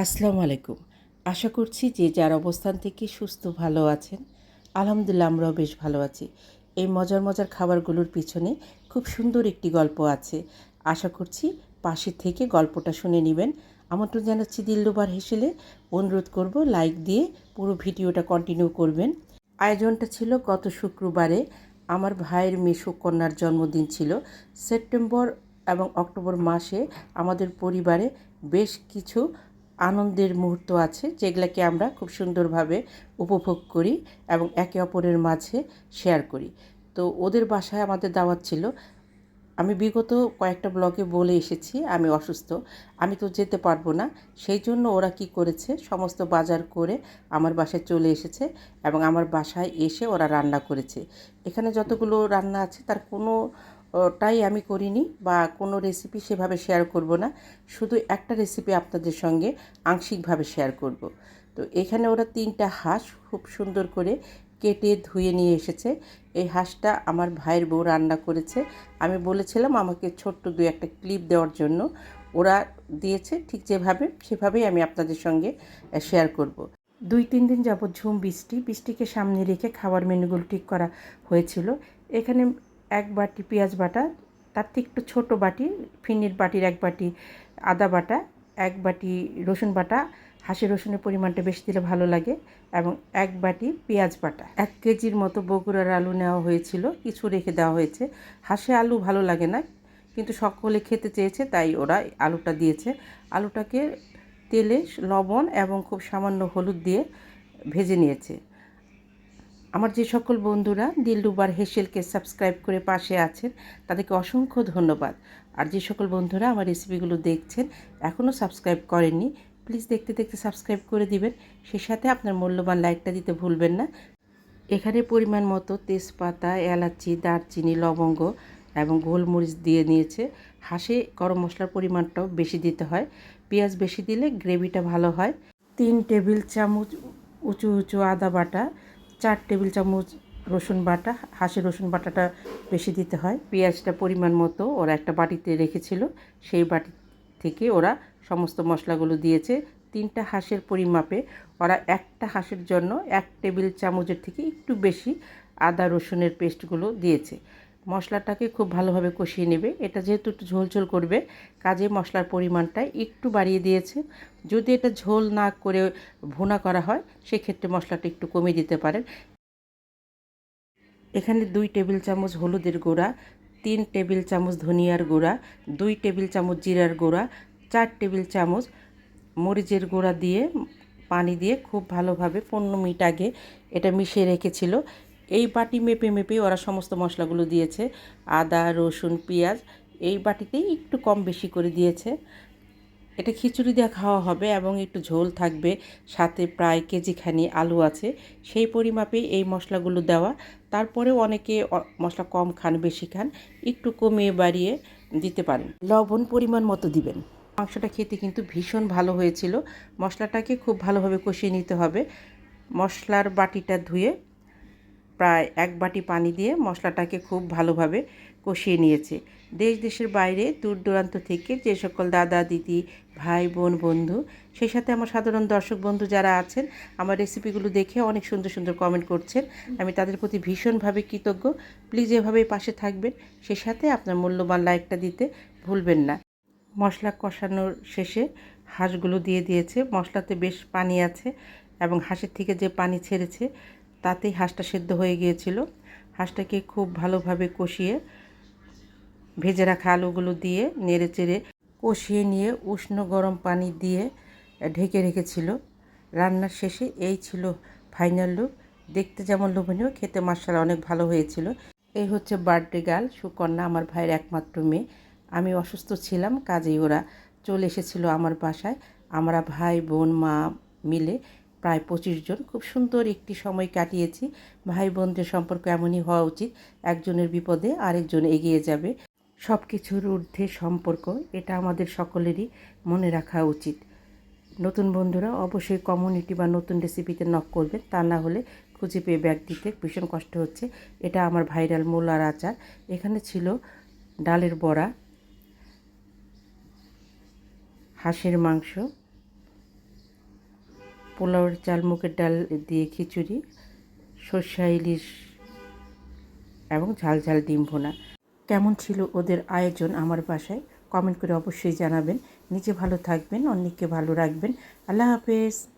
আসসালামু আলাইকুম। আশা করছি যে যার অবস্থান থেকে সুস্থ ভালো আছেন। আলহামদুলিল্লাহ আমরাও বেশ ভালো আছি। এই মজার মজার খাবারগুলোর পিছনে খুব সুন্দর একটি গল্প আছে। আশা করছি পাশে থেকে গল্পটা শুনে নেবেন। আমন্ত্রণ জানাচ্ছি দিলরুবার হেসেলে। অনুরোধ করব লাইক দিয়ে পুরো ভিডিওটা কন্টিনিউ করবেন। আয়োজনটা ছিল গত শুক্রবারে। আমার ভাইয়ের মেয়ে সুকন্যার জন্মদিন ছিল। সেপ্টেম্বর এবং অক্টোবর মাসে আমাদের পরিবারে বেশ কিছু আনন্দের মুহূর্ত আছে যেগুলোকে আমরা খুব সুন্দরভাবে উপভোগ করি এবং একে অপরের মাঝে শেয়ার করি। তো ওদের বাসায় আমাদের দাওয়াত ছিল। আমি বিগত কয়েকটা ব্লগে বলে এসেছি আমি অসুস্থ, আমি তো যেতে পারবো না। সেই জন্য ওরা কি করেছে, সমস্ত বাজার করে আমার বাসায় চলে এসেছে এবং আমার বাসায় এসে ওরা রান্না করেছে। এখানে যতগুলো রান্না আছে তার কোনোটাই আমি করিনি বা কোনো রেসিপি সেভাবে শেয়ার করব না। শুধু একটা রেসিপি আপনাদের সঙ্গে আংশিকভাবে শেয়ার করব। তো এখানে ওরা 3টা হাঁস খুব সুন্দর করে কেটে ধুয়ে নিয়ে এসেছে। এই হাঁসটা আমার ভাইয়ের বউ রান্না করেছে। আমি বলেছিলাম আমাকে ছোট্ট 2-1টা ক্লিপ দেওয়ার জন্য। ওরা দিয়েছে ঠিক যেভাবে সেভাবেই আমি আপনাদের সঙ্গে শেয়ার করব। 2-3 দিন যাবৎ বৃষ্টিকে সামনে রেখে খাবার মেনুগুলো ঠিক করা হয়েছিল। এখানে 1 বাটি পেঁয়াজ বাটা, তার থেকে একটু ছোটো বাটি ফিরনির বাটির 1 বাটি আদা বাটা, 1 বাটি রসুন বাটা, হাঁসের রসুনের পরিমাণটা বেশি দিলে ভালো লাগে, এবং 1 বাটি পেঁয়াজ বাটা। 1 কেজির মতো বগুড়ার আলু নেওয়া হয়েছিল, কিছু রেখে দেওয়া হয়েছে। হাঁসে আলু ভালো লাগে না, কিন্তু সকলে খেতে চেয়েছে তাই ওরা আলুটা দিয়েছে। আলুটাকে তেলে লবণ এবং খুব সামান্য হলুদ দিয়ে ভেজে নিয়েছে। আমার যে সকল বন্ধুরা দিলরুবার হেসেলকে সাবস্ক্রাইব করে পাশে আছেন তাদেরকে অসংখ্য ধন্যবাদ। আর যে সকল বন্ধুরা আমার রেসিপিগুলো দেখছেন এখনও সাবস্ক্রাইব করেননি, প্লিজ দেখতে দেখতে সাবস্ক্রাইব করে দিবেন। সেই সাথে আপনার মূল্যবান লাইকটা দিতে ভুলবেন না। এখানে পরিমাণ মতো তেজপাতা, এলাচি, দারচিনি, লবঙ্গ এবং গোলমরিচ দিয়ে নিয়েছে। হাঁসে গরম মশলার পরিমাণটাও বেশি দিতে হয়, পেঁয়াজ বেশি দিলে গ্রেভিটা ভালো হয়। 3 টেবিল চামচ উঁচু উঁচু আদা বাটা, 4 টেবিল চামচ রসুন বাটা, হাঁসের রসুন বাটাটা বেশি দিতে হয়। পেঁয়াজটা পরিমাণ মতো ওরা একটা বাটিতে রেখেছিল, সেই বাটি থেকে ওরা সমস্ত মশলাগুলো দিয়েছে। 3টা হাঁসের পরিমাপে ওরা একটা হাঁসের জন্য 1 টেবিল চামচের থেকে একটু বেশি আদা রসুনের পেস্টগুলো দিয়েছে। মশলাটাকে খুব ভালোভাবে কষিয়ে নেবে। এটা যেহেতু একটু ঝোল ঝোল করবে, কাজে মশলার পরিমাণটা একটু বাড়িয়ে দিয়েছে। যদি এটা ঝোল না করে ভুনা করা হয় সেক্ষেত্রে মশলাটা একটু কমিয়ে দিতে পারেন। এখানে 2 টেবিল চামচ হলুদের গুঁড়া, 3 টেবিল চামচ ধনিয়ার গুঁড়া, 2 টেবিল চামচ জিরার গুঁড়া, 4 টেবিল চামচ মরিচের গুঁড়া দিয়ে পানি দিয়ে খুব ভালোভাবে 15 মিনিট আগে এটা মিশিয়ে রেখেছিল। এই বাটি মেপে মেপে ওরা সমস্ত মশলাগুলো দিয়েছে। আদা রসুন পেঁয়াজ এই বাটিতেই একটু কম বেশি করে দিয়েছে। এটা খিচুড়ি দিয়ে খাওয়া হবে এবং একটু ঝোল থাকবে, সাথে প্রায় কেজিখানি আলু আছে, সেই পরিমাপেই এই মশলাগুলো দেওয়া। তারপরেও অনেকে মশলা কম খান বেশি খান, একটু কমিয়ে বাড়িয়ে দিতে পারেন। লবণ পরিমাণ মতো দিবেন। মাংসটা খেতে কিন্তু ভীষণ ভালো হয়েছিল। মশলাটাকে খুব ভালোভাবে কষিয়ে নিতে হবে। মশলার বাটিটা ধুয়ে প্রায় 1 বাটি পানি দিয়ে মশলাটাকে খুব ভালোভাবে কষিয়ে নিয়েছে। দেশ দেশের বাইরে দূর দূরান্ত থেকে যে সকল দাদা দিদি ভাই বোন বন্ধু, সেই সাথে আমার সাধারণ দর্শক বন্ধু যারা আছেন আমার রেসিপিগুলো দেখে অনেক সুন্দর সুন্দর কমেন্ট করছেন, আমি তাদের প্রতি ভীষণভাবে কৃতজ্ঞ। প্লিজ এভাবেই পাশে থাকবেন, সেই সাথে আপনার মূল্যবান লাইকটা দিতে ভুলবেন না। মশলা কষানোর শেষে হাঁসগুলো দিয়ে দিয়েছে। মশলাতে বেশ পানি আছে এবং হাঁসের থেকে যে পানি ছেড়েছে তাতেই হাঁসটা সেদ্ধ হয়ে গিয়েছিল। হাঁসটাকে খুব ভালোভাবে কষিয়ে ভেজে রাখা আলুগুলো দিয়ে নেড়েচেড়ে কষিয়ে নিয়ে উষ্ণ গরম পানি দিয়ে ঢেকে রেখেছিল। রান্নার শেষে এই ছিল ফাইনাল লুক। দেখতে যেমন লোভনীয়, খেতে মাশাআল্লাহ অনেক ভালো হয়েছিল। এই হচ্ছে বার্থডে গার্ল সুকন্যা, আমার ভাইয়ের একমাত্র মেয়ে। আমি অসুস্থ ছিলাম, কাজেই ওরা চলে এসেছিল আমার বাসায়। আমরা ভাই বোন মা মিলে প্রায় 25 জন খুব সুন্দর একটি সময় কাটিয়েছি। ভাই বোনদের সম্পর্ক এমনই হওয়া উচিত, একজনের বিপদে আরেকজন এগিয়ে যাবে। সব কিছুর ঊর্ধ্বে সম্পর্ক, এটা আমাদের সকলেরই মনে রাখা উচিত। নতুন বন্ধুরা অবশ্যই কমিউনিটি বা নতুন রেসিপিতে নক করবেন, তা না হলে খুঁজে পেয়ে ব্যাগ দিতে ভীষণ কষ্ট হচ্ছে। এটা আমার ভাইরাল মোলার আচার। এখানে ছিল ডালের বড়া, হাঁসের মাংস, পোলাওয়ের চাল, মুগের ডাল দিয়ে খিচুড়ি, সর্ষে ইলিশ এবং ঝাল ঝাল ডিম ভুনা। কেমন ছিল ওদের আয়োজন আমার বাসায়? কমেন্ট করে অবশ্যই জানাবেন। নিজে ভালো থাকবেন, অন্যকে ভালো রাখবেন। আল্লাহ হাফেজ।